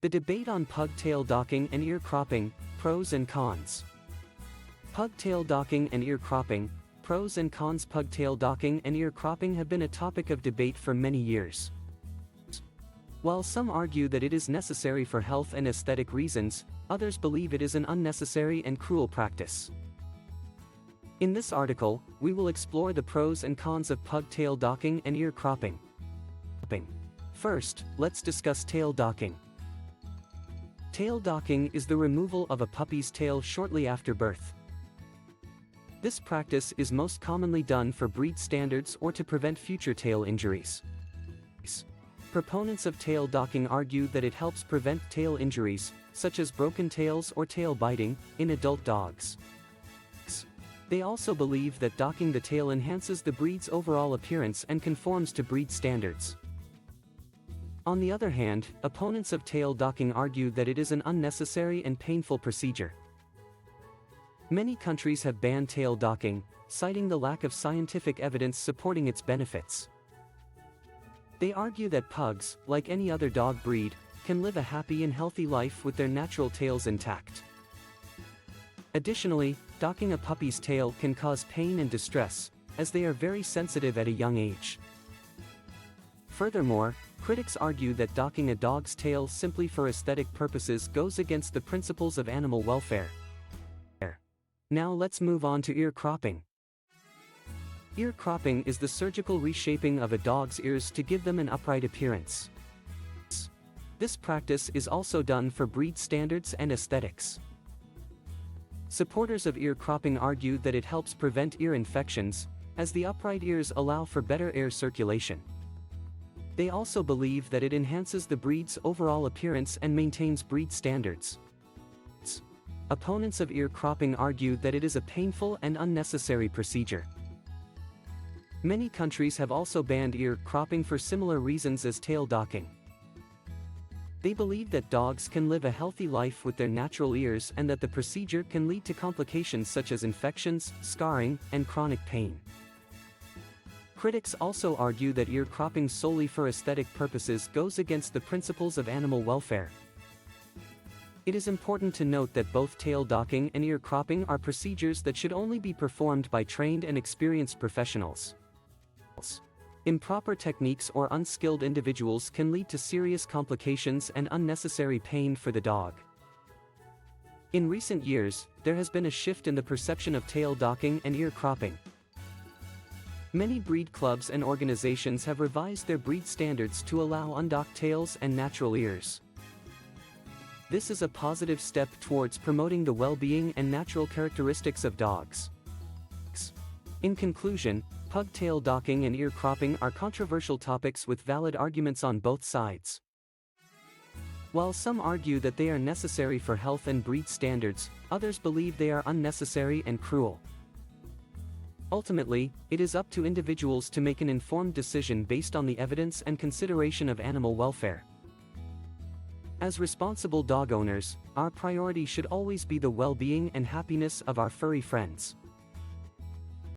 The debate on pug-tail docking and ear cropping, pros and cons. Pug-tail docking and ear cropping, pros and cons. Pug-tail docking and ear cropping have been a topic of debate for many years. While some argue that it is necessary for health and aesthetic reasons, others believe it is an unnecessary and cruel practice. In this article, we will explore the pros and cons of pug-tail docking and ear cropping. First, let's discuss tail docking. Tail docking is the removal of a puppy's tail shortly after birth. This practice is most commonly done for breed standards or to prevent future tail injuries. Proponents of tail docking argue that it helps prevent tail injuries, such as broken tails or tail biting, in adult dogs. They also believe that docking the tail enhances the breed's overall appearance and conforms to breed standards. On the other hand, opponents of tail docking argue that it is an unnecessary and painful procedure. Many countries have banned tail docking, citing the lack of scientific evidence supporting its benefits. They argue that pugs, like any other dog breed, can live a happy and healthy life with their natural tails intact. Additionally, docking a puppy's tail can cause pain and distress, as they are very sensitive at a young age. Furthermore, critics argue that docking a dog's tail simply for aesthetic purposes goes against the principles of animal welfare. Now let's move on to ear cropping. Ear cropping is the surgical reshaping of a dog's ears to give them an upright appearance. This practice is also done for breed standards and aesthetics. Supporters of ear cropping argue that it helps prevent ear infections, as the upright ears allow for better air circulation. They also believe that it enhances the breed's overall appearance and maintains breed standards. Opponents of ear cropping argue that it is a painful and unnecessary procedure. Many countries have also banned ear cropping for similar reasons as tail docking. They believe that dogs can live a healthy life with their natural ears and that the procedure can lead to complications such as infections, scarring, and chronic pain. Critics also argue that ear cropping solely for aesthetic purposes goes against the principles of animal welfare. It is important to note that both tail docking and ear cropping are procedures that should only be performed by trained and experienced professionals. Improper techniques or unskilled individuals can lead to serious complications and unnecessary pain for the dog. In recent years, there has been a shift in the perception of tail docking and ear cropping. Many breed clubs and organizations have revised their breed standards to allow undocked tails and natural ears. This is a positive step towards promoting the well-being and natural characteristics of dogs. In conclusion, pug-tail docking and ear cropping are controversial topics with valid arguments on both sides. While some argue that they are necessary for health and breed standards, others believe they are unnecessary and cruel. Ultimately, it is up to individuals to make an informed decision based on the evidence and consideration of animal welfare. As responsible dog owners, our priority should always be the well-being and happiness of our furry friends.